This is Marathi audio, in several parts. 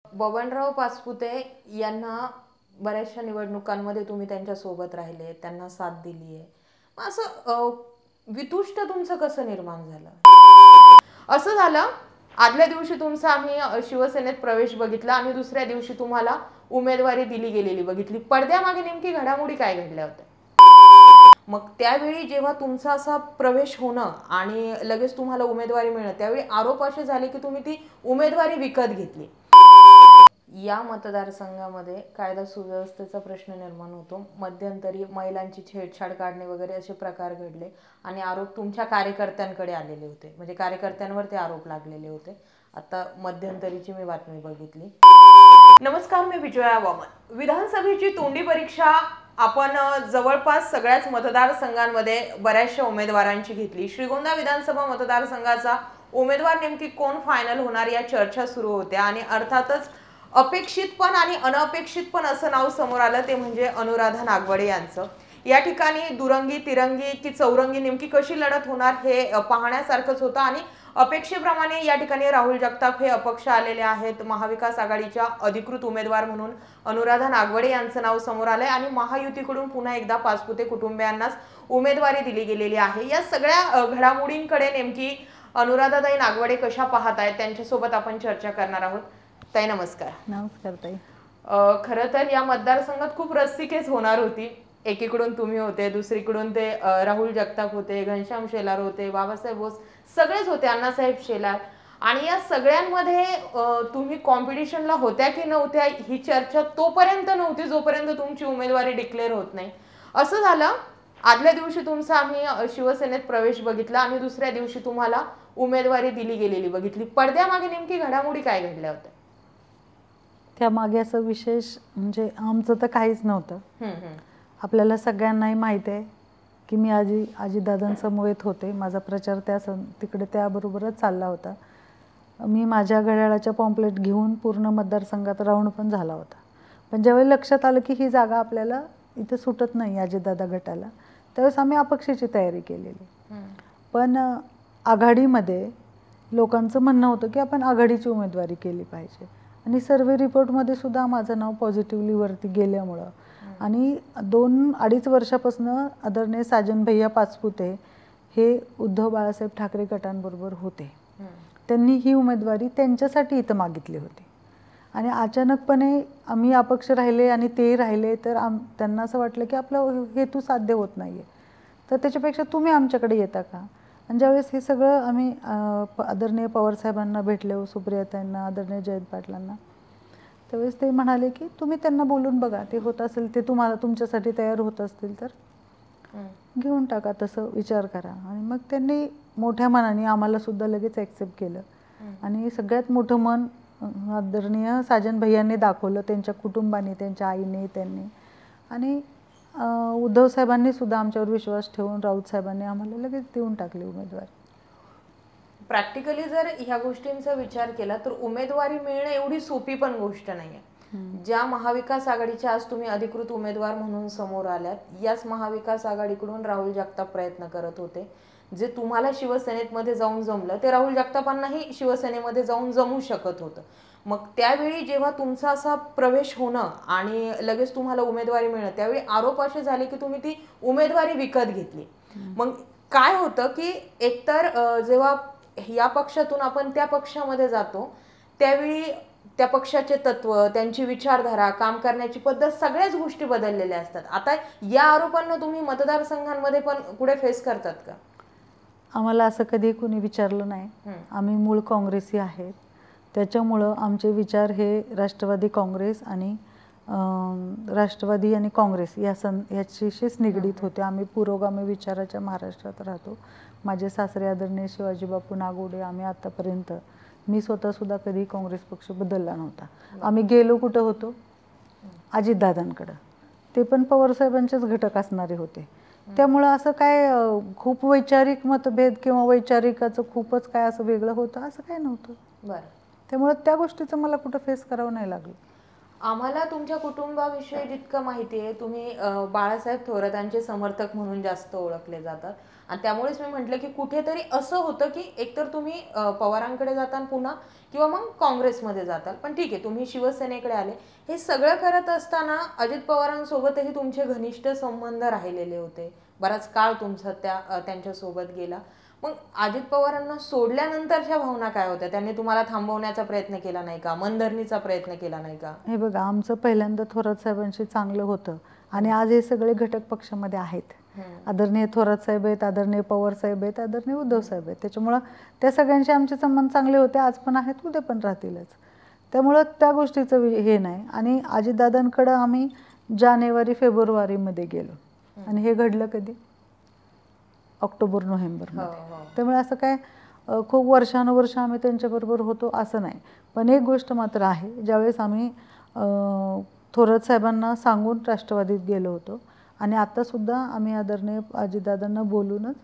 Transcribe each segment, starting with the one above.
बबनराव पाचपुते यांना बऱ्याचशा निवडणुकांमध्ये तुम्ही त्यांच्या सोबत राहिले, त्यांना साथ दिली आहे. मग असं वितुष्ट तुमचं कसं निर्माण झालं? असं झालं, आदल्या दिवशी तुमचा आम्ही शिवसेनेत प्रवेश बघितला आणि दुसऱ्या दिवशी तुम्हाला उमेदवारी दिली गेलेली बघितली. पडद्यामागे नेमकी घडामोडी काय घडल्या होत्या? मग त्यावेळी जेव्हा तुमचा असा प्रवेश होणं आणि लगेच तुम्हाला उमेदवारी मिळणं, त्यावेळी आरोप असे झाले की तुम्ही ती उमेदवारी विकत घेतली. या मतदारसंघामध्ये कायदा सुव्यवस्थेचा प्रश्न निर्माण होतो. मध्यंतरी महिलांची छेडछाड काढणे वगैरे असे प्रकार घडले आणि आरोप तुमच्या कार्यकर्त्यांकडे आलेले होते, म्हणजे कार्यकर्त्यांवर ते आरोप लागलेले होते. आता मध्यंतरीची मी बातमी बघितली. नमस्कार, मी विजया वामन. विधानसभेची तोंडी परीक्षा आपण जवळपास सगळ्याच मतदारसंघांमध्ये बऱ्याचशा उमेदवारांची घेतली. श्रीगोंदा विधानसभा मतदारसंघाचा उमेदवार नेमकी कोण फायनल होणार या चर्चा सुरू होत्या आणि अर्थातच अपेक्षित पण आणि अनपेक्षित पण असं नाव समोर आलं, ते म्हणजे अनुराधा नागवडे यांचं. या ठिकाणी दुरंगी तिरंगी की चौरंगी नेमकी कशी लढत होणार हे पाहण्यासारखंच होतं आणि अपेक्षेप्रमाणे या ठिकाणी राहुल जगताप हे अपक्ष आलेले आहेत. महाविकास आघाडीच्या अधिकृत उमेदवार म्हणून अनुराधा नागवडे यांचं नाव समोर आलंय आणि महायुतीकडून पुन्हा एकदा पाचपुते कुटुंबियांनाच उमेदवारी दिली गेलेली आहे. या सगळ्या घडामोडींकडे नेमकी अनुराधाताई नागवडे कशा पाहतायत, त्यांच्यासोबत आपण चर्चा करणार आहोत. ताई नमस्कार. नमस्कार ताई. खरं तर या मतदारसंघात खूप रस्सीखेच होणार होती. एकीकडून तुम्ही होते, दुसरीकडून ते राहुल जगताप होते, घनश्याम शेलार होते, बाबासाहेब बोस सगळेच होते, अण्णासाहेब शेलार. आणि या सगळ्यांमध्ये तुम्ही कॉम्पिटिशनला होत्या की नव्हत्या ही चर्चा तोपर्यंत नव्हती जोपर्यंत तुमची उमेदवारी डिक्लेअर होत नाही. असं झालं, आदल्या दिवशी तुमचा आम्ही शिवसेनेत प्रवेश बघितला आणि दुसऱ्या दिवशी तुम्हाला उमेदवारी दिली गेलेली बघितली. पडद्यामागे नेमकी घडामोडी काय घडल्या होत्या? त्यामागे असं विशेष म्हणजे आमचं तर काहीच नव्हतं. आपल्याला सगळ्यांनाही माहिती आहे की मी आजीदादांसमवेत होते. माझा प्रचार तिकडे त्याबरोबरच चालला होता. मी माझ्या घड्याळाच्या पॉम्पलेट घेऊन पूर्ण मतदारसंघात राऊंड पण झाला होता. पण ज्यावेळी लक्षात आलं की ही जागा आपल्याला इथे सुटत नाही आजीदादा गटाला, त्यावेळेस आम्ही अपक्षाची तयारी केलेली. पण आघाडीमध्ये लोकांचं म्हणणं होतं की आपण आघाडीची उमेदवारी केली पाहिजे आणि सर्वे रिपोर्टमध्ये सुद्धा माझं नाव पॉझिटिव्हली वरती गेल्यामुळं आणि 2-2.5 वर्षापासून आदरणीय साजन भैया पाचपुते हे उद्धव बाळासाहेब ठाकरे गटांबरोबर होते. त्यांनी ही उमेदवारी त्यांच्यासाठी इथं मागितली होती आणि अचानकपणे आम्ही अपक्ष राहिले आणि ते राहिले तर त्यांना असं वाटलं की आपलं हेतू साध्य होत नाही आहे, तर त्याच्यापेक्षा तुम्ही आमच्याकडे येता का? आणि ज्यावेळेस हे सगळं आम्ही आदरणीय पवारसाहेबांना भेटलो, सुप्रियाताईंना, आदरणीय जयंत पाटलांना, त्यावेळेस ते म्हणाले की तुम्ही त्यांना बोलून बघा, ते होत असेल, ते तुम्हाला तुमच्यासाठी तयार होत असतील तर घेऊन टाका, तसं विचार करा. आणि मग त्यांनी मोठ्या मनाने आम्हाला सुद्धा लगेच ॲक्सेप्ट केलं आणि सगळ्यात मोठं मन आदरणीय साजन भैयांनी दाखवलं, त्यांच्या कुटुंबाने, त्यांच्या आईने, त्यांनी. आणि उद्धव साहेबांनी सुद्धा आमच्यावर विश्वास ठेवून राऊत साहेबांनी आम्हाला लगेच देऊन टाकली उमेदवारी. प्रॅक्टिकली जर ह्या गोष्टींचा विचार केला तर उमेदवारी मिळणं एवढी सोपी पण गोष्ट नाहीये. ज्या महाविकास आघाडीच्या आज तुम्ही अधिकृत उमेदवार म्हणून समोर आल्यात, याच महाविकास आघाडीकडून राहुल जगताप प्रयत्न करत होते. जे तुम्हाला शिवसेनेमध्ये जाऊन जमलं ते राहुल जगतापांनाही शिवसेनेमध्ये जाऊन जमू शकत होतं. मग त्यावेळी जेव्हा तुमचा असा प्रवेश होणं आणि लगेच तुम्हाला उमेदवारी मिळणं, त्यावेळी आरोप असे झाले की तुम्ही ती उमेदवारी विकत घेतली. मग काय होतं की एकतर जेव्हा या पक्षातून आपण त्या पक्षामध्ये जातो त्यावेळी त्या पक्षाचे तत्व, त्यांची विचारधारा, काम करण्याची पद्धत सगळ्याच गोष्टी बदललेल्या असतात. आता या आरोपांना तुम्ही मतदारसंघांमध्ये पण पुढे फेस करतात का? आम्हाला असं कधी कोणी विचारलं नाही. आम्ही मूळ काँग्रेसी आहेत, त्याच्यामुळं आमचे विचार हे राष्ट्रवादी काँग्रेस आणि राष्ट्रवादी आणि काँग्रेस याच्याशीच निगडीत होते. आम्ही पुरोगामी विचाराच्या महाराष्ट्रात राहतो. माझे सासरे आदरणीय शिवाजी बापू नागवडे, आम्ही आतापर्यंत, मी स्वतःसुद्धा कधी काँग्रेस पक्ष बदलला नव्हता. आम्ही गेलो कुठं होतो? अजितदादांकडं, ते पण पवारसाहेबांचेच घटक असणारे होते. त्यामुळं असं काय खूप वैचारिक मतभेद किंवा वैचारिकाचं खूपच काय असं वेगळं होतं असं काय नव्हतं. बरं. त्यामुळं त्या गोष्टीचं मला कुठं फेस करावं नाही लागलं. आम्हाला तुमच्या कुटुंबाविषयी जितकं माहिती आहे, तुम्ही बाळासाहेब थोरातांचे समर्थक म्हणून जास्त ओळखले जातात. आणि त्यामुळेच मी म्हटलं की कुठेतरी असं होतं की एकतर तुम्ही पवारांकडे जाताल पुन्हा, किंवा मग काँग्रेसमध्ये जाताल. पण ठीक आहे, तुम्ही शिवसेनेकडे आले. हे सगळं करत असताना अजित पवारांसोबतही तुमचे घनिष्ठ संबंध राहिलेले होते. बराच काळ तुमचा त्यांच्यासोबत गेला. मग अजित पवारांना सोडल्यानंतरच्या भावना काय होत्या? त्यांनी तुम्हाला थांबवण्याचा प्रयत्न केला नाही का? मनधरणीचा प्रयत्न केला नाही का? हे बघा, आमचं पहिल्यांदा थोरात साहेबांशी चांगलं होतं आणि आज हे सगळे घटक पक्षामध्ये आहेत. आदरणीय थोरात साहेब आहेत, आदरणीय पवार साहेब आहेत, आदरणीय उद्धव साहेब आहेत. त्याच्यामुळं त्या सगळ्यांचे आमचे संबंध चांगले होते, आज पण आहेत, उद्या पण राहतीलच. त्यामुळं त्या गोष्टीचं हे नाही. आणि अजितदादांकडं आम्ही जानेवारी फेब्रुवारीमध्ये गेलो आणि हे घडलं कधी? ऑक्टोबर नोव्हेंबरमध्ये. त्यामुळे असं काय खूप वर्षानुवर्ष आम्ही त्यांच्याबरोबर होतो असं नाही. पण एक गोष्ट मात्र आहे, ज्यावेळेस आम्ही थोरात साहेबांना सांगून राष्ट्रवादीत गेलो होतो आणि आत्तासुद्धा आम्ही आदरणीय अजितदादांना बोलूनच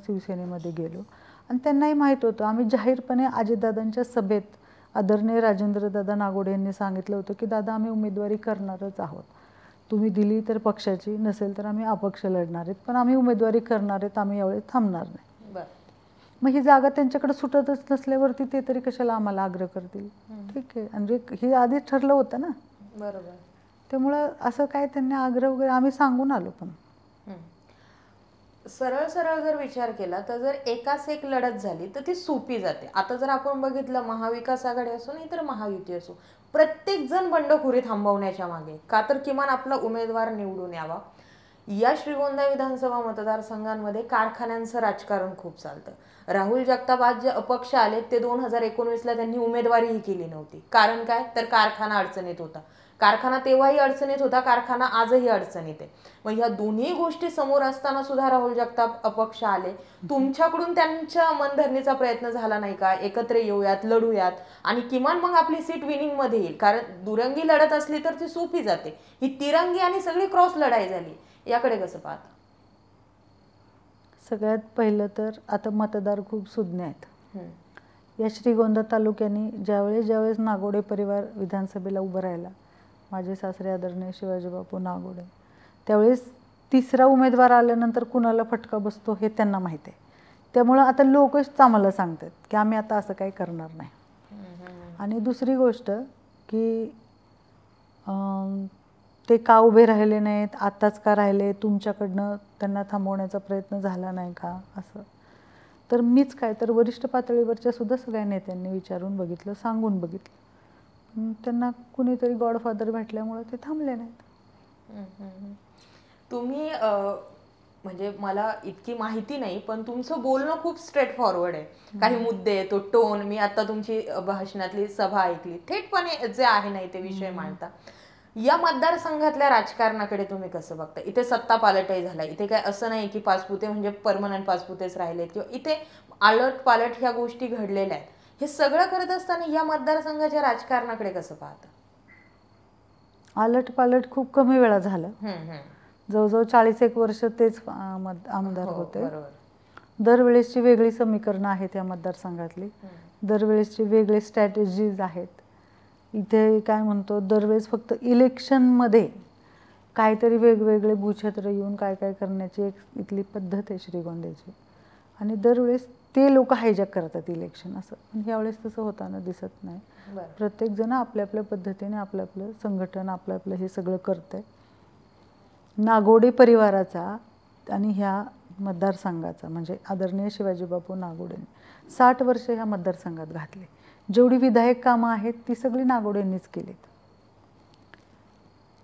शिवसेनेमध्ये गेलो. आणि त्यांनाही माहीत होतं. आम्ही जाहीरपणे अजितदादांच्या सभेत आदरणीय राजेंद्रदादा नागोडे यांनी सांगितलं होतं की दादा, आम्ही उमेदवारी करणारच आहोत. तुम्ही दिली तर पक्षाची, नसेल तर आम्ही अपक्ष लढणार आहेत, पण आम्ही उमेदवारी करणार आहेत, आम्ही यावेळी थांबणार नाही. मग ही जागा त्यांच्याकडे सुटतच नसल्यावरती ते तरी कशाला आम्हाला आग्रह करतील? ठीक आहे, म्हणजे हे आधीच ठरलं होतं ना. बरोबर. त्यामुळं असं काय त्यांनी आग्रह वगैरे आम्ही सांगून आलो. पण सरळ सरळ जर विचार केला तर जर एकाच एक लढत झाली तर ती सोपी जाते. आता जर आपण बघितलं, महाविकास आघाडी असो नाही तर महायुती असो, प्रत्येक जण बंडखोरी थांबवण्याच्या मागे, का तर किमान आपला उमेदवार निवडून यावा. या श्रीगोंदा विधानसभा मतदारसंघांमध्ये कारखान्यांचं राजकारण खूप चालतं. राहुल जगताप आज जे अपक्ष आले ते 2019ला त्यांनी उमेदवारीही केली नव्हती. कारण काय? तर कारखाना अडचणीत होता. कारखाना तेव्हाही अडचणीत होता, कारखाना आजही अडचणीत आहे. मग ह्या दोन्ही गोष्टी समोर असताना सुद्धा राहुल जगताप अपक्ष आले. तुमच्याकडून त्यांच्या मनधरणीचा प्रयत्न झाला नाही का? एकत्र येऊयात, लढूयात आणि किमान मग आपली सीट विनिंग मध्ये येईल. कारण दुरंगी लढत असली तर ती सोपी जाते. ही तिरंगी आणि सगळी क्रॉस लढाई झाली. याकडे कसं पाहता? सगळ्यात पहिलं तर आता मतदार खूप सुज्ञ आहेत. या श्रीगोंदा तालुक्याने ज्यावेळेस नागोडे परिवार विधानसभेला उभं राहिला, माझे सासरे आदरणीय शिवाजी बापू नागोडे, त्यावेळेस तिसरा उमेदवार आल्यानंतर कुणाला फटका बसतो हे त्यांना माहीत आहे. त्यामुळं आता लोकच आम्हाला सांगतात की आम्ही आता असं काही करणार नाही. आणि दुसरी गोष्ट की ते का उभे राहिले नाहीत, आत्ताच का राहिले, तुमच्याकडनं त्यांना थांबवण्याचा प्रयत्न झाला नाही का असं. तर मीच काय तर वरिष्ठ पातळीवरच्या सुद्धा सगळ्या नेत्यांनी विचारून बघितलं, सांगून बघितलं. त्यांना कुणीतरी गॉडफादर भेटल्यामुळे ते थांबले नाहीत. तुम्ही म्हणजे मला इतकी माहिती नाही, पण तुमचं बोलणं खूप स्ट्रेट फॉरवर्ड आहे. काही मुद्दे, तो टोन, मी आता तुमची भाषणातली सभा ऐकली, थेटपणे जे आहे नाही ते विषय मांडता. या मतदारसंघातल्या राजकारणाकडे तुम्ही कसं बघता? इथे सत्ता पालटही झाला, इथे काय असं नाही की पाचपुते म्हणजे परमनंट पाचपुतेच राहिलेत, किंवा इथे आलट पालट ह्या गोष्टी घडलेल्या आहेत. हे सगळं करत असताना या मतदारसंघाच्या राजकारणाकडे कसं पाहता? आलट पालट खूप कमी वेळा झालं. जवळजवळ 40 वर्ष तेच आमदार होते. दरवेळेसची वेगळी समीकरणं आहेत या मतदारसंघातली, दरवेळेसची वेगळे स्ट्रॅटेजीज आहेत. इथे काय म्हणतो, दरवेळेस फक्त इलेक्शनमध्ये काहीतरी वेगवेगळे भूछत्र येऊन काय काय करण्याची एक इथली पद्धत आहे श्रीगोंद्याची. आणि दरवेळेस ते लोक हायजॅक करतात इलेक्शन असं. पण ह्यावेळेस तसं होताना दिसत नाही. प्रत्येकजण आपल्या आपल्या पद्धतीने आपलं आपलं संघटन, आपलं आपलं हे सगळं करतंय. नागोडे परिवाराचा आणि ह्या मतदारसंघाचा म्हणजे आदरणीय शिवाजी बापू नागोडेंनी 60 वर्ष ह्या मतदारसंघात घातले. जेवढी विधायक कामं आहेत ती सगळी नागोडेंनीच केलीत.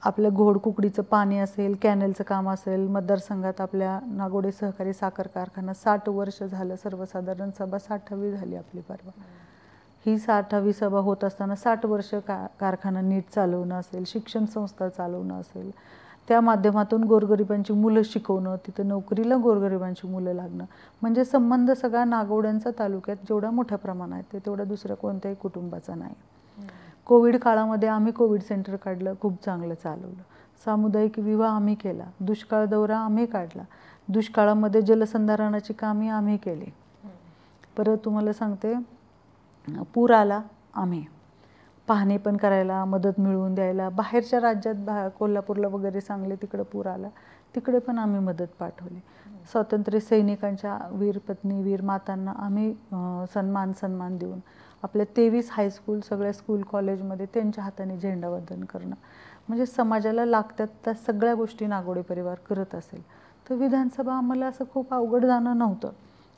आपलं घोडकुकडीचं पाणी असेल, कॅनेलचं काम असेल, मतदारसंघात आपल्या नागोडे सहकारी साखर कारखाना 60 वर्ष झालं. सर्वसाधारण सभा 60वी झाली आपली परवा. ही 60वी सभा होत असताना 60 वर्ष कारखाना नीट चालवणं असेल, शिक्षण संस्था चालवणं असेल, त्या माध्यमातून गोरगरिबांची मुलं शिकवणं, तिथं नोकरीला गोरगरिबांची मुलं लागणं, म्हणजे संबंध सगळा नागोड्यांचा तालुक्यात जेवढा मोठ्या प्रमाणात आहे तेवढा दुसऱ्या कोणत्याही कुटुंबाचा नाही. कोविड काळामध्ये आम्ही कोविड सेंटर काढलं, खूप चांगलं चालवलं. सामुदायिक विवाह आम्ही केला, दुष्काळ दौरा आम्ही काढला, दुष्काळामध्ये जलसंधारणाची कामे आम्ही केली. परत तुम्हाला सांगते, पूर आला आम्ही, पाहणी पण करायला, मदत मिळवून द्यायला. बाहेरच्या राज्यात कोल्हापूरला वगैरे सांगली तिकडं पूर आला, तिकडे पण आम्ही मदत पाठवली. स्वातंत्र्य सैनिकांच्या वीर पत्नी, वीर मातांना आम्ही सन्मान देऊन आपल्या 23 हायस्कूल, सगळ्या स्कूल कॉलेजमध्ये त्यांच्या हाताने झेंडावंदन करणं, म्हणजे समाजाला लागतात त्या सगळ्या गोष्टी नागोडे परिवार करत असेल. तर विधानसभा आम्हाला असं खूप अवघड जाणं नव्हतं.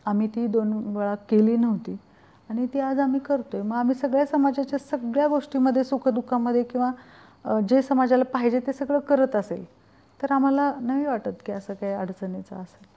आम्ही ती 2 वेळा केली नव्हती आणि ती आज आम्ही करतोय. मग आम्ही सगळ्या समाजाच्या सगळ्या गोष्टीमध्ये, सुखदुःखामध्ये किंवा जे समाजाला पाहिजे ते सगळं करत असेल तर आम्हाला नाही वाटत की असं काही अडचणीचं असेल.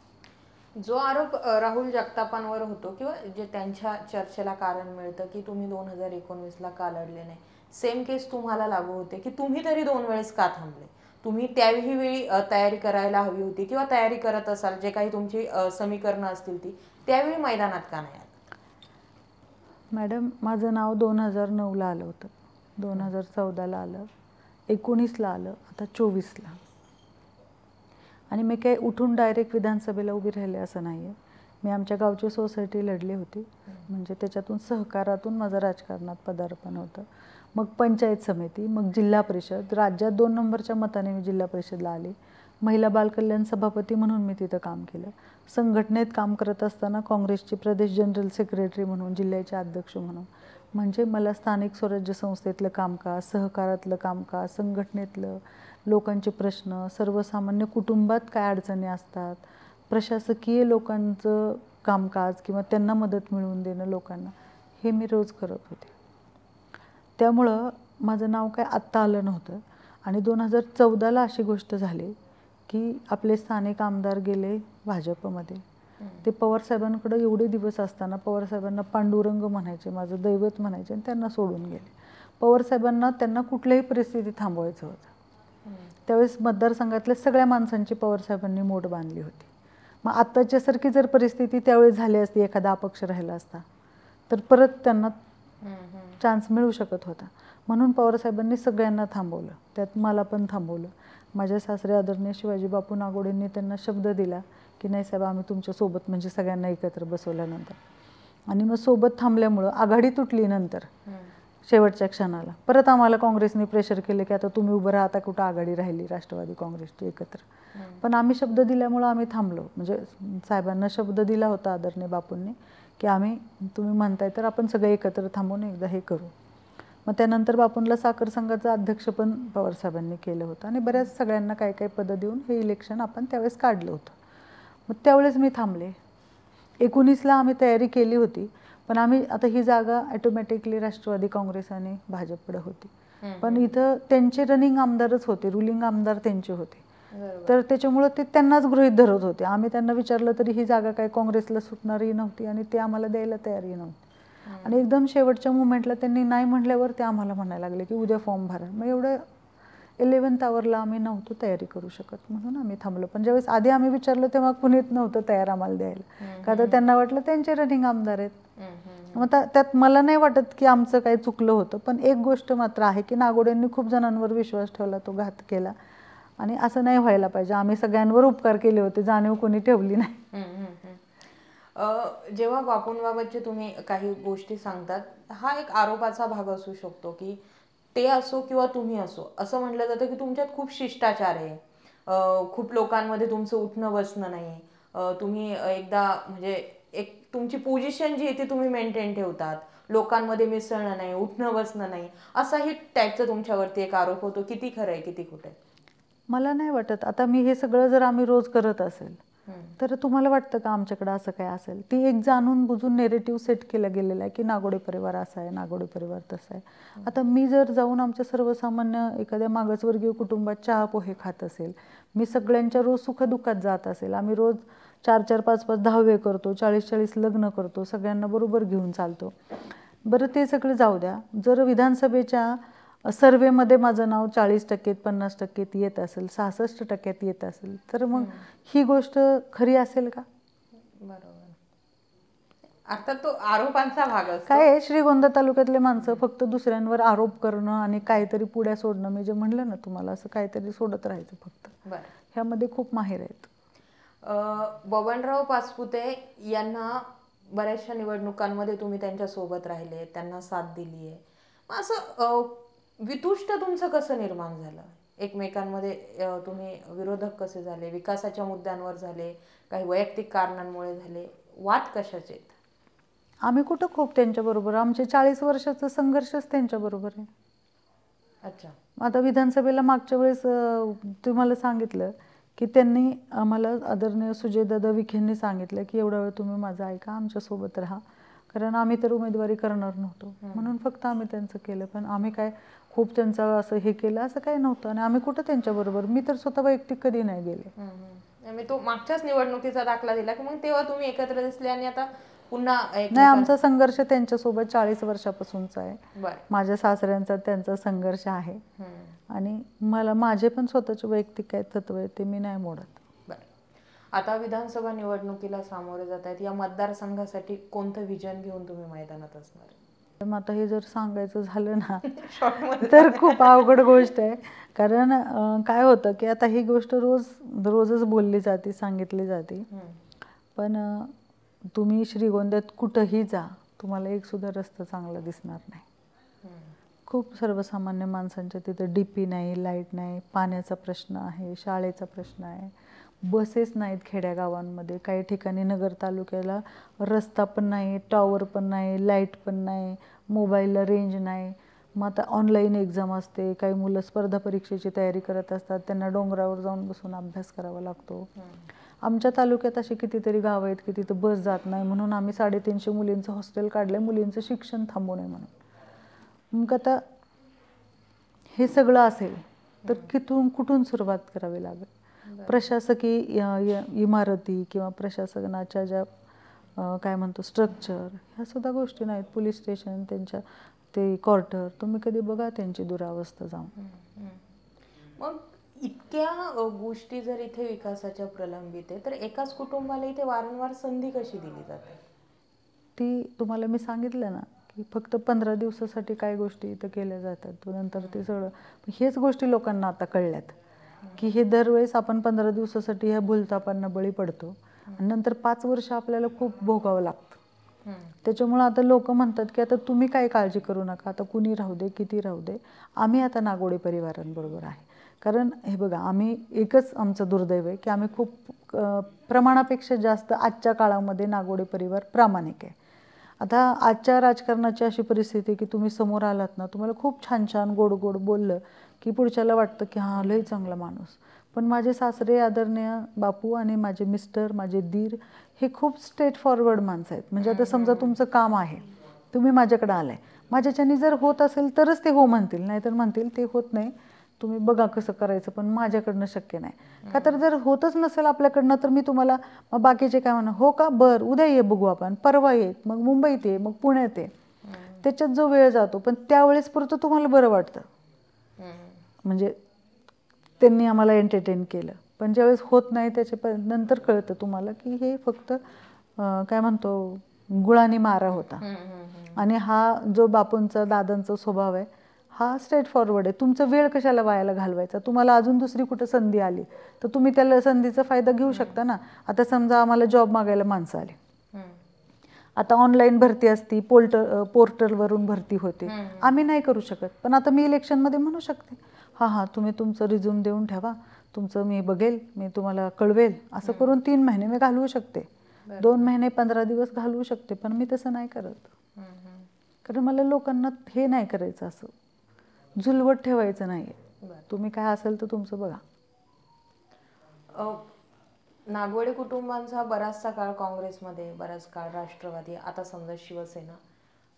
जो आरोप राहुल जगतापांवर होतो किंवा जे त्यांच्या चर्चेला कारण मिळतं की तुम्ही 2019ला का लढले नाही, सेम केस तुम्हाला लागू होते की तुम्ही तरी 2 वेळेस का थांबले? तुम्ही त्याही वेळी तयारी करायला हवी होती किंवा तयारी करत असाल, जे काही तुमची समीकरणं असतील ती त्यावेळी मैदानात का नाही आला? मॅडम, माझं नाव 2009ला आलं होतं, 2014ला आलं, 19ला आलं, आता 24ला. आणि मी काही उठून डायरेक्ट विधानसभेला उभी राहिले असं नाही आहे. मी आमच्या गावची सोसायटी लढली होती, म्हणजे त्याच्यातून सहकारातून माझं राजकारणात पदार्पण होतं. मग पंचायत समिती, मग जिल्हा परिषद, राज्यात 2 नंबरच्या मताने मी जिल्हा परिषदला आले. महिला बालकल्याण सभापती म्हणून मी तिथं काम केलं. संघटनेत काम करत असताना काँग्रेसची प्रदेश जनरल सेक्रेटरी म्हणून, जिल्ह्याचे अध्यक्ष म्हणून, म्हणजे मला स्थानिक स्वराज्य संस्थेतलं कामकाज, सहकारातलं कामकाज, संघटनेतलं, लोकांचे प्रश्न, सर्वसामान्य कुटुंबात काय अडचणी असतात, प्रशासकीय लोकांचं कामकाज किंवा त्यांना मदत मिळवून देणं लोकांना, हे मी रोज करत होते. त्यामुळं माझं नाव काय आत्ता आलं नव्हतं. आणि 2014ला अशी गोष्ट झाली की आपले स्थानिक आमदार गेले भाजपमध्ये. ते पवारसाहेबांकडे एवढे दिवस असताना पवारसाहेबांना पांडुरंग म्हणायचे, माझं दैवत म्हणायचे, आणि त्यांना सोडून गेले. पवारसाहेबांना त्यांना कुठल्याही परिस्थिती थांबवायचं होतं. त्यावेळेस मतदारसंघातल्या सगळ्या माणसांची पवारसाहेबांनी मोठ बांधली होती. मग आत्ताच्यासारखी जर परिस्थिती त्यावेळेस झाली असती, एखादा अपक्ष राहिला असता तर परत त्यांना चान्स मिळू शकत होता. म्हणून पवारसाहेबांनी सगळ्यांना थांबवलं, त्यात मला पण थांबवलं. माझ्या सासरे आदरणीय शिवाजी बापू नागोडेंनी त्यांना शब्द दिला की नाही साहेब, आम्ही तुमच्यासोबत, म्हणजे सगळ्यांना एकत्र बसवल्यानंतर. आणि मग सोबत थांबल्यामुळं आघाडी तुटली. नंतर शेवटच्या क्षणाला परत आम्हाला काँग्रेसने प्रेशर केले की आता तुम्ही उभं राहा, आता कुठं आघाडी राहिली राष्ट्रवादी काँग्रेसची एकत्र. पण आम्ही शब्द दिल्यामुळं आम्ही थांबलो. म्हणजे साहेबांना शब्द दिला होता आदरणीय बापूंनी की आम्ही, तुम्ही म्हणताय तर आपण सगळे एकत्र थांबून एकदा हे करू. मग त्यानंतर बापूंला साखर संघाचं अध्यक्ष पण पवारसाहेबांनी केलं होतं आणि बऱ्याच सगळ्यांना काय काय पदं देऊन हे इलेक्शन आपण त्यावेळेस काढलं होतं. मग त्यावेळेस मी थांबले. 19ला आम्ही तयारी केली होती, पण आम्ही आता ही जागा ऑटोमॅटिकली राष्ट्रवादी काँग्रेस आणि भाजपकडे होती. पण इथं त्यांचे रनिंग आमदारच होते, रुलिंग आमदार त्यांचे होते. तर त्याच्यामुळं ते त्यांनाच गृहीत धरत होते. आम्ही त्यांना विचारलं तरी ही जागा काय काँग्रेसला सुटणारही नव्हती आणि ते आम्हाला द्यायला तयारही नव्हते. आणि एकदम शेवटच्या मुमेंटला त्यांनी नाही म्हटल्यावर ते आम्हाला म्हणायला लागले की उद्या फॉर्म भरा. मग एवढं 11th आवरला आम्ही नव्हतो तयारी करू शकत, म्हणून आम्ही थांबलो. पण ज्यावेळेस आधी आम्ही विचारलं तेव्हा कुणीच नव्हतं तयार आम्हाला द्यायला, का तर त्यांना वाटलं त्यांचे रनिंग आमदार आहेत. मग त्यात मला नाही वाटत की आमचं काही चुकलं होतं. पण एक गोष्ट मात्र आहे की नागोडेंनी खूप जणांवर विश्वास ठेवला, तो घात केला. आणि असं नाही व्हायला पाहिजे. आम्ही सगळ्यांवर उपकार केले होते, जाणीव कोणी ठेवली नाही. जेव्हा बापूंबाबतचे तुम्ही काही गोष्टी सांगतात, हा एक आरोपाचा भाग असू शकतो की ते असो किंवा तुम्ही असो, असं म्हटलं जातं की तुमच्यात खूप शिष्टाचार आहे, खूप लोकांमध्ये तुमचं उठणं बसणं नाही, तुम्ही एकदा म्हणजे एक तुमची पोझिशन जी आहे ती तुम्ही मेंटेन ठेवतात, लोकांमध्ये मिसळणं नाही, उठणं बसणं नाही, असाही टाईपचा तुमच्यावरती एक आरोप होतो. किती खरं आहे, किती खोटं आहे? मला नाही वाटत. आता मी हे सगळं जर आम्ही रोज करत असेल तर तुम्हाला वाटतं का आमच्याकडे असं काय असेल? ती एक जाणून बुजून नेरेटिव्ह सेट केला गेलेला आहे की नागोडे परिवार असा आहे, नागोडे परिवार तसा आहे. आता मी जर जाऊन आमच्या सर्वसामान्य एखाद्या मागासवर्गीय कुटुंबात चहा पोहे खात असेल, मी सगळ्यांच्या रोज सुखदुःखात जात असेल, आम्ही रोज 4-4, 5-5 10वे करतो, 40-40 लग्न करतो, सगळ्यांना बरोबर घेऊन चालतो. बरं ते सगळं जाऊ द्या. जर विधानसभेच्या सर्वेमध्ये माझं नाव 40%, 50% येत असेल, 66% येत असेल, तर मग ही गोष्ट खरी असेल का? बरोबर. अर्थात तो आरोपांचा भाग असतो. काय आहे, श्रीगोंदा तालुक्यातले माणसं फक्त दुसऱ्यांवर आरोप करणं आणि काहीतरी पुढ्या सोडणं, मी जे म्हणलं ना तुम्हाला, असं काहीतरी सोडत राहायचं फक्त. ह्यामध्ये खूप माहिर आहेत. बबनराव पाचपुते यांना बऱ्याचशा निवडणुकांमध्ये तुम्ही त्यांच्या सोबत राहिले, त्यांना साथ दिली आहे. मग असं वितुष्ट तुमचं कसं निर्माण झालं एकमेकांमध्ये? तुम्ही विरोधक कसे झाले? विकासाच्या मुद्द्यांवर झाले, काही वैयक्तिक कारणांमुळे झाले, वाद कशाचे? आम्ही कुठं खूप त्यांच्याबरोबर, आमचे 40 वर्षाचा संघर्षच त्यांच्याबरोबर आहे. अच्छा. आता विधानसभेला मागच्या वेळेस तुम्हाला सांगितलं की त्यांनी आम्हाला आदरणीय सुजयदादा विखेंनी सांगितलं की एवढा वेळ तुम्ही माझं ऐका, आमच्यासोबत राहा, कारण आम्ही तर उमेदवारी करणार नव्हतो, म्हणून फक्त आम्ही त्यांचं केलं. पण आम्ही काय खूप त्यांचं असं हे केलं असं काही नव्हतं. आणि आम्ही कुठं त्यांच्याबरोबर, मी तर स्वतः वैयक्तिक कधी नाही गेले. मी तो मागच्याच निवडणुकीचा दाखला दिला की मग तेव्हा तुम्ही एकत्र दिसले आणि आता पुन्हा नाही, आमचा संघर्ष त्यांच्यासोबत 40 वर्षापासूनचा आहे. बरं. माझ्या सासऱ्यांचा त्यांचा संघर्ष आहे आणि मला माझे पण स्वतःचे वैयक्तिक काय तत्व आहे ते मी नाही मोडत. बरं. आता विधानसभा निवडणुकीला सामोरे जात आहेत, या मतदारसंघासाठी कोणतं विजन घेऊन तुम्ही मैदानात असणार? मग आता हे जर सांगायचं झालं ना तर खूप अवघड गोष्ट आहे. कारण काय होतं की आता ही गोष्ट रोजच बोलली जाते, सांगितली जाते. पण तुम्ही श्रीगोंद्यात कुठंही जा, तुम्हाला एक सुद्धा रस्ता चांगला दिसणार नाही. खूप सर्वसामान्य माणसांच्या तिथं डीपी नाही, लाईट नाही, पाण्याचा प्रश्न आहे, शाळेचा प्रश्न आहे, बसेस नाहीत खेड्यागावांमध्ये. काही ठिकाणी नगर तालुक्याला रस्ता पण नाही, टॉवर पण नाही, लाईट पण नाही, मोबाईलला रेंज नाही. मग आता ऑनलाईन एक्झाम असते, काही मुलं स्पर्धा परीक्षेची तयारी करत असतात, त्यांना डोंगरावर जाऊन बसून अभ्यास करावा लागतो. आमच्या तालुक्यात अशी कितीतरी गावं आहेत की तिथं बस जात नाही, म्हणून आम्ही 350 मुलींचं हॉस्टेल काढलं, मुलींचं शिक्षण थांबू नये म्हणून. मग आता हे सगळं असेल तर कुठून सुरुवात करावी लागेल? प्रशासकीय इमारती किंवा प्रशासनाच्या ज्या काय म्हणतो स्ट्रक्चर, ह्या सुद्धा गोष्टी नाहीत. पोलीस स्टेशन, त्यांच्या ते क्वार्टर, तुम्ही कधी बघा त्यांची दुरावस्था जाऊन. मग इतक्या गोष्टी जर इथे विकासाच्या प्रलंबित आहे तर एकाच कुटुंबाला इथे वारंवार संधी कशी दिली जाते? ती तुम्हाला मी सांगितलं ना की फक्त 15 दिवसासाठी काय गोष्टी इथं केल्या जातात, नंतर ते सगळं. हेच गोष्टी लोकांना आता कळल्यात की हे दरवेळेस आपण 15 दिवसासाठी ह्या भूलथापांना बळी पडतो आणि नंतर 5 वर्ष आपल्याला खूप भोगावं लागतं. त्याच्यामुळं आता लोक म्हणतात की आता तुम्ही काय काळजी करू नका, आता कुणी राहू दे, किती राहू दे, आम्ही आता नागोडे परिवारांबरोबर आहे. कारण हे बघा, आम्ही एकच आमचं दुर्दैव आहे की आम्ही खूप प्रमाणापेक्षा जास्त आजच्या काळामध्ये नागोडे परिवार प्रामाणिक आहे. आता आजच्या राजकारणाची अशी परिस्थिती की तुम्ही समोर आलात ना, तुम्हाला खूप छान छान गोड गोड बोललं की पुढच्याला वाटतं की हां लय चांगला माणूस. पण माझे सासरे आदरणीय बापू आणि माझे मिस्टर, माझे दीर हे खूप स्ट्रेट फॉरवर्ड माणसं आहेत. म्हणजे आता समजा तुमचं काम आहे, तुम्ही माझ्याकडे आलाय, माझ्याच्यानी जर होत असेल तरच ते हो म्हणतील, नाहीतर म्हणतील ते होत नाही, तुम्ही बघा कसं करायचं, पण माझ्याकडनं शक्य नाही. का तर जर होतच नसेल आपल्याकडनं तर मी तुम्हाला, मग बाकीचे काय म्हणा, हो का बरं उद्या ये बघू आपण, परवा ये, मग मुंबईत ये, मग पुण्यात ये, त्याच्यात जो वेळ जातो. पण त्यावेळेस पुरतं तुम्हाला बरं वाटतं, म्हणजे त्यांनी आम्हाला एंटरटेन केलं. पण ज्यावेळेस होत नाही त्याच्या नंतर कळतं तुम्हाला की हे फक्त काय म्हणतो गुळानी मारा होता. आणि हा जो बापूंचा दादांचा स्वभाव आहे हा स्ट्रेट फॉरवर्ड आहे. तुमचा वेळ कशाला वायाला घालवायचा? तुम्हाला अजून दुसरी कुठं संधी आली तर तुम्ही त्याला संधीचा फायदा घेऊ शकता ना. आता समजा आम्हाला जॉब मागायला माणसं आली, आता ऑनलाईन भरती असती, पोर्टलवरून भरती होते, आम्ही नाही करू शकत. पण आता मी इलेक्शनमध्ये म्हणू शकते, हां तुम्ही तुमचं रिझ्यूम देऊन ठेवा, तुमचं मी बघेल, मी तुम्हाला कळवेल. असं करून 3 महिने मी घालवू शकते, 2 महिने 15 दिवस घालवू शकते. पण मी तसं नाही करत, कारण मला लोकांना हे नाही करायचं, असं झुलवत ठेवायचं नाही. तुम्ही काय असेल तर तुमचं बघा. नागवडे कुटुंबांचा बराचसा काळ काँग्रेसमध्ये, बराच काळ राष्ट्रवादी, आता समजा शिवसेना,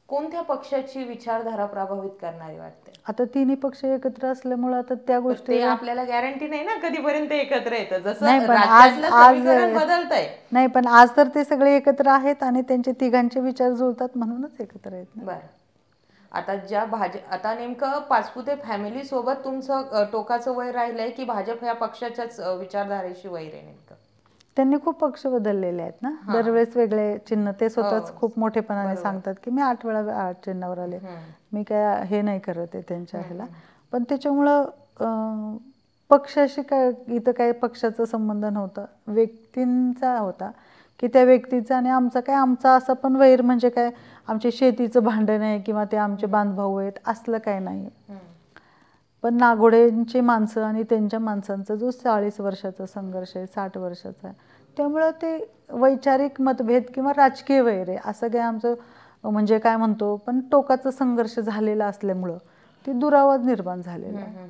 कोणत्या पक्षाची विचारधारा प्रभावित करणारी वाटते? आता तिन्ही पक्ष एकत्र असल्यामुळे आता त्या गोष्टी आपल्याला गॅरंटी नाही ना कधीपर्यंत एकत्र येतं, जसं नाही. पण आज बदलतंय. नाही, पण आज तर ते सगळे एकत्र आहेत आणि त्यांचे तिघांचे विचार जुळतात म्हणूनच एकत्र आहेत. बरं. आता आता नेमकं पाचपुते फॅमिली सोबत तुमचं टोकाचं वय राहिलंय की भाजप ह्या पक्षाच्याच विचारधारेशी वैर आहे नेमकं? त्यांनी खूप पक्ष बदललेले आहेत ना, दरवेळेस वेगळे चिन्ह. ते स्वतःच खूप मोठेपणाने सांगतात की मी 8 वेळा चिन्हावर आले, मी काय हे नाही करत आहे त्यांच्या ह्याला. पण त्याच्यामुळं पक्षाशी काय इथं काय पक्षाचा संबंध नव्हता, व्यक्तींचा होता की त्या व्यक्तीचं आणि आमचं काय, आमचा असं पण वैर म्हणजे काय आमचे शेतीचं भांडण आहे किंवा ते आमचे बांधभाऊ आहेत असलं काय नाही. पण नागोडेंची माणसं आणि त्यांच्या माणसांचा जो 40 वर्षाचा संघर्ष आहे, 60 वर्षाचा आहे, त्यामुळं ते वैचारिक मतभेद किंवा राजकीय वैर आहे असं काय आमचं म्हणजे काय म्हणतो, पण टोकाचा संघर्ष झालेला असल्यामुळं ती दुरावा निर्माण झालेला आहे.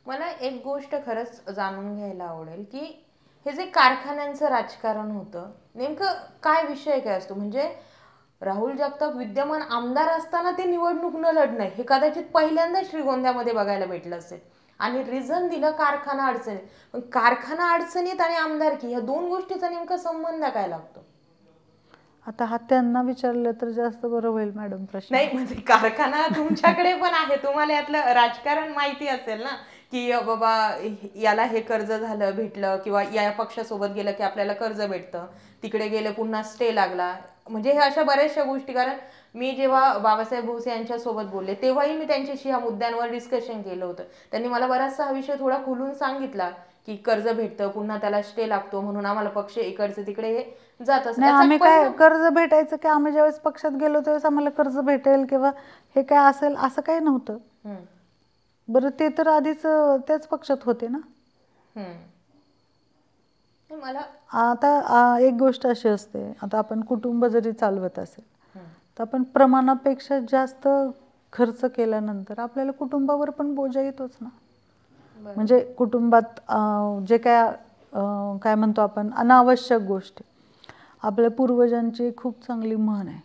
मला एक गोष्ट खरंच जाणून घ्यायला आवडेल की हे जे कारखान्यांचं राजकारण होतं, नेमकं काय विषय काय असतो? म्हणजे राहुल जगताप विद्यमान आमदार असताना ते निवडणूक न लढणं हे कदाचित पहिल्यांदा श्रीगोंद्यामध्ये बघायला भेटलं असेल, आणि रिझन दिलं कारखाना अडचणीत. पण कारखाना अडचणीत आणि आमदारकी या दोन गोष्टीचा नेमका संबंध काय लागतो? आता हा त्यांना विचारलं तर जास्त बरं होईल मॅडम प्रश्न. नाही म्हणजे कारखाना तुमच्याकडे पण आहे, तुम्हाला यातलं राजकारण माहिती असेल ना, की बाबा याला हे कर्ज झालं भेटलं, किंवा या पक्षासोबत गेलं की आपल्याला कर्ज भेटतं, तिकडे गेलं पुन्हा स्टे लागला, म्हणजे हे अशा बऱ्याचशा गोष्टी. कारण मी जेव्हा बाबासाहेब भोसले यांच्यासोबत बोलले तेव्हाही मी त्यांच्याशी ह्या मुद्द्यांवर डिस्कशन केलं होतं. त्यांनी मला बराचसा हा विषय थोडा खुलून सांगितला की कर्ज भेटतं पुन्हा त्याला स्टे लागतो, म्हणून आम्हाला पक्ष इकडचे तिकडे हे जात असतात. नाही, आम्ही काय कर्ज भेटायचं की आम्ही ज्यावेळेस पक्षात गेलो त्यावेळेस आम्हाला कर्ज भेटेल किंवा हे काय असेल असं काही नव्हतं. बरं ते तर आधीच त्याच पक्षात होते ना. मला आता एक गोष्ट अशी असते, आता आपण कुटुंब जरी चालवत असेल तर आपण प्रमाणापेक्षा जास्त खर्च केल्यानंतर आपल्याला कुटुंबावर पण बोजा येतोच ना. म्हणजे कुटुंबात जे काय म्हणतो आपण अनावश्यक गोष्टी, आपल्या पूर्वजांची खूप चांगली म्हण आहे,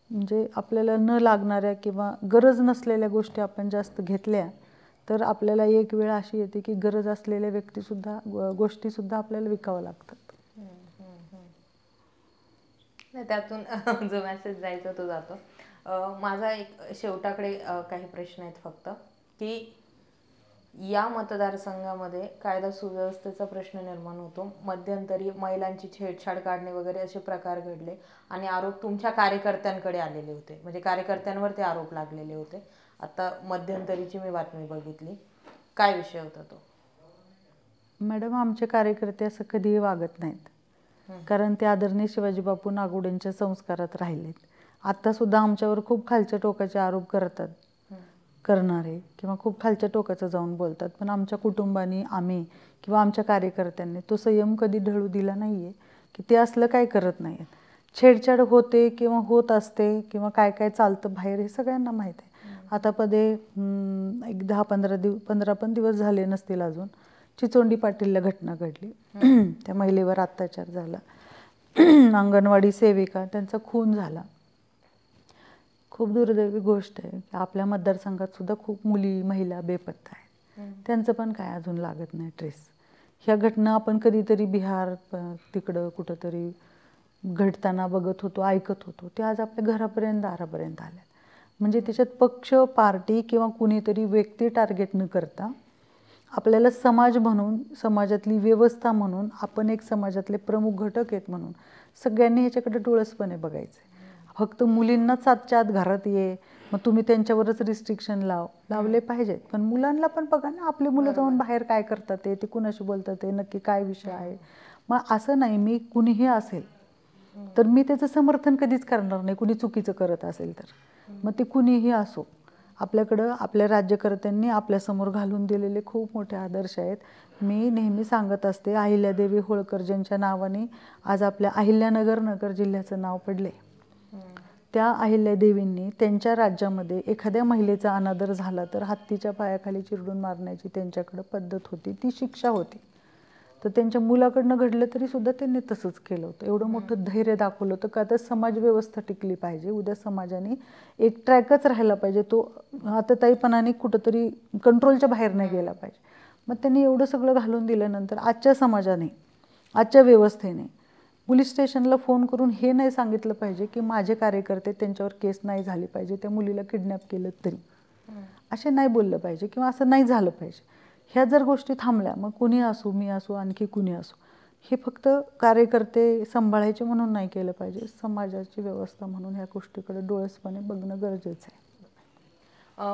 म्हणजे आपल्याला न लागणाऱ्या किंवा गरज नसलेल्या गोष्टी आपण जास्त घेतल्या तर आपल्याला एक वेळ अशी येते की गरज असलेल्या गोष्टीसुद्धा आपल्याला विकावं लागतात. त्यातून जो मेसेज जायचा तो जातो. माझा एक शेवटाकडे काही प्रश्न आहेत फक्त, की या मतदारसंघामध्ये कायदा सुव्यवस्थेचा प्रश्न निर्माण होतो, मध्यंतरी महिलांची छेडछाड काढणे वगैरे असे प्रकार घडले आणि आरोप तुमच्या कार्यकर्त्यांकडे आलेले होते, म्हणजे कार्यकर्त्यांवर ते आरोप लागलेले होते. आता मध्यंतरीची मी बातमी बघितली, काय विषय होता तो? मॅडम आमचे कार्यकर्ते असं कधीही वागत नाहीत, कारण ते आदरणीय शिवाजी बापू नागोडेंच्या संस्कारात राहिलेत. आत्तासुद्धा आमच्यावर खूप खालच्या टोकाचे आरोप करणारे किंवा खूप खालच्या टोकाचं जाऊन बोलतात, पण आमच्या कुटुंबाने आम्ही किंवा आमच्या कार्यकर्त्यांनी तो संयम कधी ढळू दिला नाही आहे की ते असलं काय करत नाही आहेत. छेडछाड होते किंवा होत असते किंवा काय काय चालतं बाहेर हे सगळ्यांना माहीत आहे. आता एक 10-15 पण दिवस झाले नसतील अजून, चिचोंडी पाटीलला घटना घडली, त्या महिलेवर अत्याचार झाला, अंगणवाडी सेविका त्यांचा खून झाला. खूप दुर्दैवी गोष्ट आहे की आपल्या मतदारसंघात सुद्धा खूप मुली महिला बेपत्ता आहेत, त्यांचं पण काय अजून लागत नाही ट्रेस. ह्या घटना आपण कधीतरी बिहार तिकडं कुठंतरी घडताना बघत होतो, ऐकत होतो, ते आज आपल्या घरापर्यंत दारापर्यंत आल्या. म्हणजे त्याच्यात पक्ष पार्टी किंवा कुणीतरी व्यक्ती टार्गेट न करता आपल्याला समाज म्हणून, समाजातली व्यवस्था म्हणून, आपण एक समाजातले प्रमुख घटक आहेत म्हणून सगळ्यांनी ह्याच्याकडे डोळसपणे बघायचं. फक्त मुलींनाच आजच्या आत घरात ये, मग तुम्ही त्यांच्यावरच रिस्ट्रिक्शन लावले पाहिजेत, पण मुलांना पण बघा ना, आपली मुलं जाऊन बाहेर काय करतात ते कुणाशी बोलतात ते नक्की काय विषय आहे. मग असं नाही, मी कुणीही असेल तर मी त्याचं समर्थन कधीच करणार नाही कुणी चुकीचं करत असेल तर, मग ते कुणीही असो. आपल्याकडं आपल्या राज्यकर्त्यांनी आपल्यासमोर घालून दिलेले खूप मोठे आदर्श आहेत. मी नेहमी सांगत असते, अहिल्यादेवी होळकर ज्यांच्या नावाने आज आपल्या नगर जिल्ह्याचं नाव पडले, त्या अहिल्यादेवींनी त्यांच्या राज्यामध्ये एखाद्या महिलेचा अनादर झाला तर हत्तीच्या पायाखाली चिरडून मारण्याची त्यांच्याकडे पद्धत होती, ती शिक्षा होती. तर त्यांच्या मुलाकडनं घडलं तरी सुद्धा त्यांनी तसंच केलं होतं. एवढं मोठं धैर्य दाखवलं होतं का तर समाज व्यवस्था टिकली पाहिजे, उद्या समाजाने एक ट्रॅकच राहायला पाहिजे, तो आतताईपणाने कुठंतरी कंट्रोलच्या बाहेर नाही गेला पाहिजे. मग त्यांनी एवढं सगळं घालून दिल्यानंतर आजच्या समाजाने, आजच्या व्यवस्थेने पोलीस स्टेशनला फोन करून हे नाही सांगितलं पाहिजे की माझे कार्यकर्ते त्यांच्यावर केस नाही झाली पाहिजे, त्या मुलीला किडनॅप केलं तरी, असे नाही बोललं पाहिजे किंवा असं नाही झालं पाहिजे. ह्या जर गोष्टी थांबल्या, मग कुणी असो, मी असो, आणखी कुणी असो, हे फक्त कार्यकर्ते सांभाळायचे म्हणून नाही केलं पाहिजे, समाजाची व्यवस्था म्हणून ह्या गोष्टीकडे डोळसपणे बघणं गरजेचं आहे.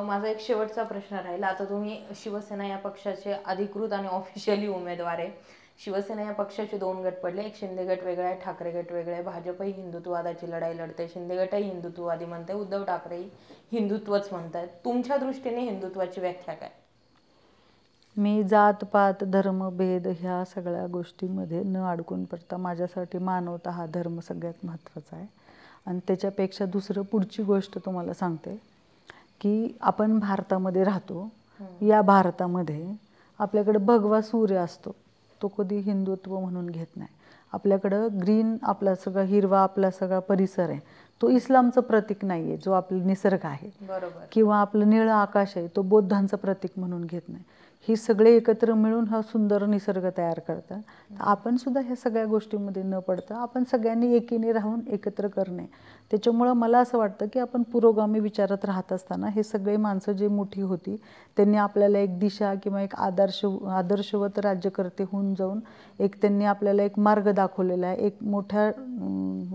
माझा एक शेवटचा प्रश्न राहिला. आता तुम्ही शिवसेना या पक्षाचे अधिकृत आणि ऑफिशियली उमेदवार आहे, शिवसेना या पक्षाचे 2 गट पडले, एक शिंदे गट वेगळा आहे, ठाकरे गट वेगळा आहे, भाजपही हिंदुत्ववादाची लढाई लढते, शिंदे गटही हिंदुत्ववादी म्हणते, उद्धव ठाकरेही हिंदुत्वच म्हणतात. तुमच्या दृष्टीने हिंदुत्वाची व्याख्या काय? मी जात पात धर्म भेद ह्या सगळ्या गोष्टींमध्ये न अडकून पडता माझ्यासाठी मानवता हा धर्म सगळ्यात महत्त्वाचा आहे. आणि त्याच्यापेक्षा दुसरं पुढची गोष्ट तुम्हाला सांगते की आपण भारतामध्ये राहतो. या भारतामध्ये आपल्याकडे भगवा सूर्य असतो, तो कधी हिंदुत्व म्हणून घेत नाही. आपल्याकडं ग्रीन आपला सगळा हिरवा आपला सगळा परिसर आहे, तो इस्लामचं प्रतीक नाही आहे, जो आपला निसर्ग आहे. बरोबर. किंवा आपलं निळं आकाश आहे, तो बौद्धांचं प्रतीक म्हणून घेत नाही. ही सगळे एकत्र मिळून हा सुंदर निसर्ग तयार करतात. आपण सुद्धा ह्या सगळ्या गोष्टींमध्ये न पडता आपण सगळ्यांनी एकीने राहून एकत्र करणे. त्याच्यामुळं मला असं वाटतं की आपण पुरोगामी विचारात राहत असताना हे सगळे माणसं जे मोठी होती त्यांनी आपल्याला एक दिशा किंवा एक आदर्शवत राज्यकर्ते होऊन जाऊन एक त्यांनी आपल्याला एक मार्ग दाखवलेला आहे, एक मोठ्या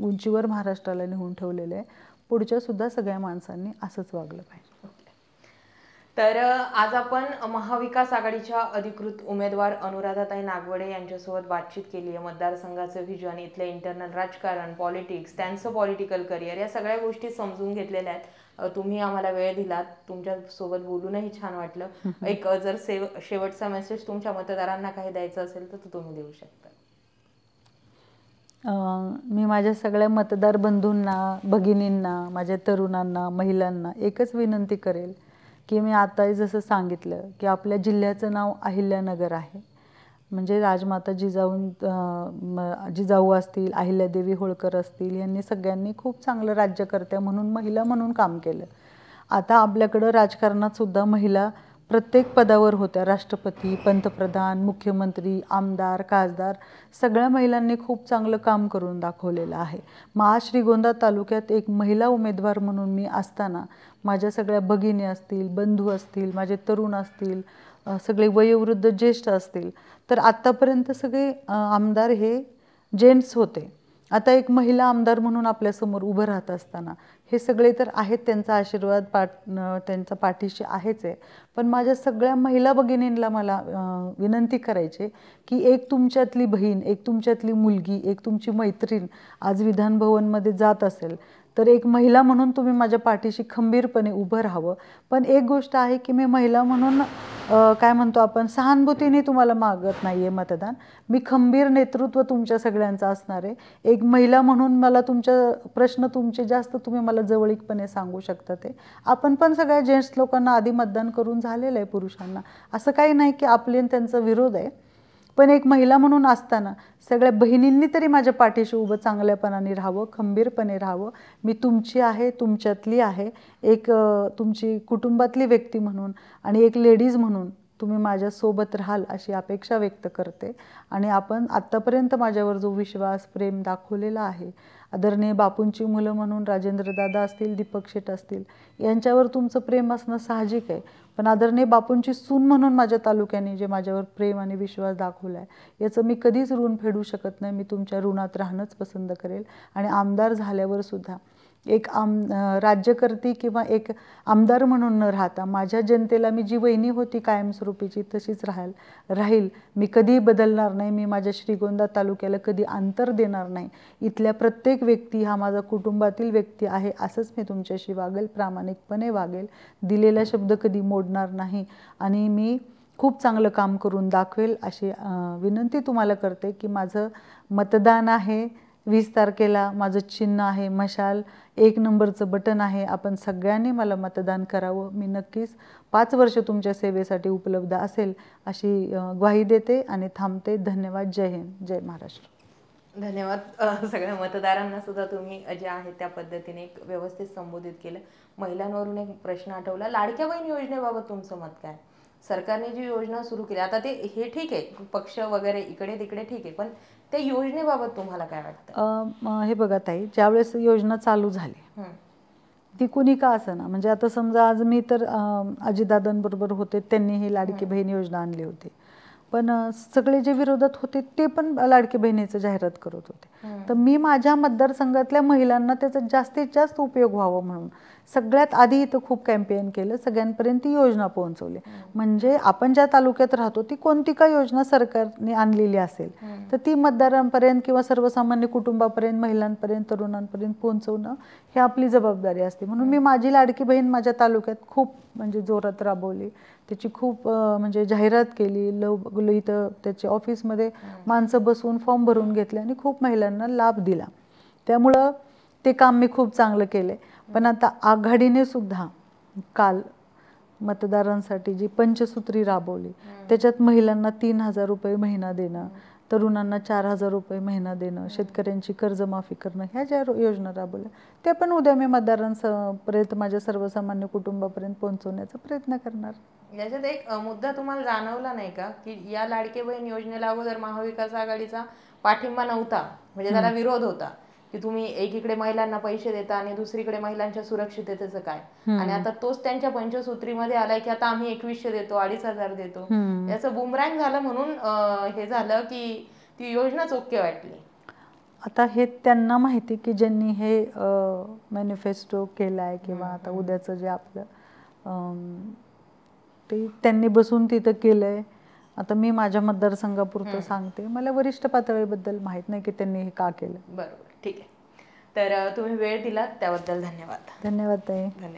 उंचीवर महाराष्ट्राला नेऊन ठेवलेलं आहे. पुढच्या सुद्धा सगळ्या माणसांनी असंच वागलं पाहिजे. तर आज आपण महाविकास आघाडीच्या अधिकृत उमेदवार अनुराधाताई नागवडे यांच्यासोबत बातचीत केली आहे. मतदारसंघाचं व्हिजन, इथले इंटरनल राजकारण, पॉलिटिक्स, त्यांचं पॉलिटिकल करिअर, या सगळ्या गोष्टी समजून घेतलेल्या आहेत. तुम्ही आम्हाला वेळ दिलात, तुमच्यासोबत बोलूनही छान वाटलं. एक जर शेवटचा मेसेज तुमच्या मतदारांना काही द्यायचं असेल तर तुम्ही देऊ शकता. मी माझ्या सगळ्या मतदार बंधूंना, भगिनींना, माझ्या तरुणांना, महिलांना एकच विनंती करेल की मी आता जसं सांगितलं की आपल्या जिल्ह्याचं नाव अहिल्यानगर आहे. म्हणजे राजमाता जिजाऊ असतील, अहिल्यादेवी होळकर असतील, यांनी सगळ्यांनी खूप चांगलं राज्यकर्त्या म्हणून, महिला म्हणून काम केलं. आता आपल्याकडं राजकारणात सुद्धा महिला प्रत्येक पदावर होत्या. राष्ट्रपती, पंतप्रधान, मुख्यमंत्री, आमदार, खासदार सगळ्या महिलांनी खूप चांगलं काम करून दाखवलेलं आहे. मग श्रीगोंदा तालुक्यात एक महिला उमेदवार म्हणून मी असताना माझ्या सगळ्या भगिनी असतील, बंधू असतील, माझे तरुण असतील, सगळे वयोवृद्ध ज्येष्ठ असतील, तर आत्तापर्यंत सगळे आमदार हे जेंट्स होते. आता एक महिला आमदार म्हणून आपल्यासमोर उभं राहत असताना हे सगळे तर आहेत, त्यांचा आशीर्वाद त्यांचा पाठीशी आहेच आहे. पण माझ्या सगळ्या महिला भगिनींना मला विनंती करायची की एक तुमच्यातली बहीण, एक तुमच्यातली मुलगी, एक तुमची मैत्रीण आज विधानभवनमध्ये जात असेल तर एक महिला म्हणून तुम्ही माझ्या पाठीशी खंबीरपणे उभं राहावं. पण एक गोष्ट आहे की मी महिला म्हणून काय म्हणतो आपण, सहानुभूतीने तुम्हाला मागत नाही आहे मतदान. मी खंबीर नेतृत्व तुमच्या सगळ्यांचं असणार आहे. एक महिला म्हणून मला तुमच्या प्रश्न तुमचे जास्त तुम्ही मला जवळीकपणे सांगू शकता. ते आपण पण सगळ्या जेंट्स लोकांना आधी मतदान करून झालेलं आहे, पुरुषांना. असं काही नाही की आपले त्यांचा विरोध आहे. पण एक महिला म्हणून असताना सगळ्या बहिणींनी तरी माझ्या पाठीशी उभं चांगल्यापणाने राहावं, खंबीरपणे राहावं. मी तुमची आहे, तुमच्यातली आहे, एक तुमची कुटुंबातली व्यक्ती म्हणून आणि एक लेडीज म्हणून तुम्ही माझ्यासोबत राहाल अशी अपेक्षा व्यक्त करते. आणि आपण आत्तापर्यंत माझ्यावर जो विश्वास, प्रेम दाखवलेला आहे, आदरणीय बापूंची मुलं म्हणून राजेंद्रदादा असतील, दीपक शेट असतील, यांच्यावर तुमचं प्रेम असणं साहजिक आहे. पण आदरणीय बापूंची सून म्हणून माझ्या तालुक्याने जे माझ्यावर प्रेम आणि विश्वास दाखवला आहे याचं मी कधीच ऋण फेडू शकत नाही. मी तुमच्या ऋणात राहणंच पसंत करेल. आणि आमदार झाल्यावर सुद्धा एक राज्यकर्ती किंवा एक आमदार म्हणून न राहता माझ्या जनतेला मी जी वहिनी होती कायमस्वरूपीची तशीच राहील. मी कधीही बदलणार नाही. मी माझ्या श्रीगोंदा तालुक्याला कधी अंतर देणार नाही. इथल्या प्रत्येक व्यक्ती हा माझा कुटुंबातील व्यक्ती आहे असंच मी तुमच्याशी वागेल, प्रामाणिकपणे वागेल, दिलेला शब्द कधी मोडणार नाही. आणि मी खूप चांगलं काम करून दाखवेल अशी विनंती तुम्हाला करते की माझं मतदान आहे 20 तारखेला. माझं चिन्ह आहे मशाल, 1 नंबरचं बटन आहे. आपण सगळ्यांनी मला मतदान करावं. मी नक्कीच 5 वर्ष तुमच्या सेवेसाठी उपलब्ध असेल अशी ग्वाही देते आणि थांबते. धन्यवाद. जय हिंद, जय महाराष्ट्र. धन्यवाद. सगळ्या मतदारांना सुद्धा तुम्ही जे आहे त्या पद्धतीने व्यवस्थित संबोधित केलं. महिलांवरून एक प्रश्न आठवला, लाडक्या बहीण योजनेबाबत तुमचं मत काय? सरकारने जी योजना सुरू केली, आता ते हे ठीक आहे, पक्ष वगैरे इकडे तिकडे ठीक आहे, पण त्या योजनेबाबत तुम्हाला काय वाटतं? हे बघा ताई, ज्यावेळेस योजना चालू झाली ती कुणी का असना, म्हणजे आता समजा आज मी तर अजितदादांबरोबर होते, त्यांनी ही लाडकी बहीण योजना आणली होती. पण सगळे जे विरोधात होते ते पण लाडकी बहिणीचं जाहिरात करत होते. तर मी माझ्या मतदारसंघातल्या महिलांना त्याचा जास्तीत जास्त उपयोग व्हावं म्हणून सगळ्यात आधी इथं खूप कॅम्पेन केलं, सगळ्यांपर्यंत ती योजना पोहोचवली. म्हणजे आपण ज्या तालुक्यात राहतो ती कोणती का योजना सरकारने आणलेली असेल तर ती मतदारांपर्यंत किंवा सर्वसामान्य कुटुंबापर्यंत, महिलांपर्यंत, तरुणांपर्यंत पोहोचवणं ही आपली जबाबदारी असते. म्हणून मी माझी लाडकी बहीण माझ्या तालुक्यात खूप म्हणजे जोरात राबवली, त्याची खूप म्हणजे जाहिरात केली, इथं त्याच्या ऑफिसमध्ये माणसं बसवून फॉर्म भरून घेतले आणि खूप महिलांना लाभ दिला. त्यामुळं ते काम मी खूप चांगलं केले. पण आता आघाडीने सुद्धा काल मतदारांसाठी जी पंचसूत्री राबवली त्याच्यात महिलांना 3,000 रुपये महिना देणं, तरुणांना 4,000 रुपये महिना देणं, शेतकऱ्यांची कर्जमाफी करणं, ह्या ज्या योजना राबवल्या त्या पण उद्या मी मतदारांपर्यंत, माझ्या सर्वसामान्य कुटुंबापर्यंत पोहोचवण्याचा प्रयत्न करणार. याच्यात एक मुद्दा तुम्हाला जाणवला नाही का की या लाडके बहीण योजनेला अगोदर महाविकास आघाडीचा पाठिंबा नव्हता, म्हणजे त्याला विरोध होता की तुम्ही एकीकडे महिलांना पैसे देता आणि दुसरीकडे महिलांच्या सुरक्षिततेचं काय, आणि आता तोच त्यांच्या पंचसूत्रीमध्ये आलाय की आता आम्ही 2,100 देतो, 2,500 देतो. याचं बुमरँग झालं म्हणून हे झालं की ती योजनाच ओके वाटली. आता हे त्यांना माहिती की ज्यांनी हे मॅनिफेस्टो केलाय किंवा आता उद्याचं जे आपलं ते त्यांनी बसून तिथं केलंय. आता मी माझ्या मतदारसंघापुरतं सांगते, मला वरिष्ठ पातळीबद्दल माहित नाही की त्यांनी हे का केलं. बरोबर, ठीक आहे. तर तुम्ही वेळ दिलात त्याबद्दल धन्यवाद. धन्यवाद ताई. धन्यवाद.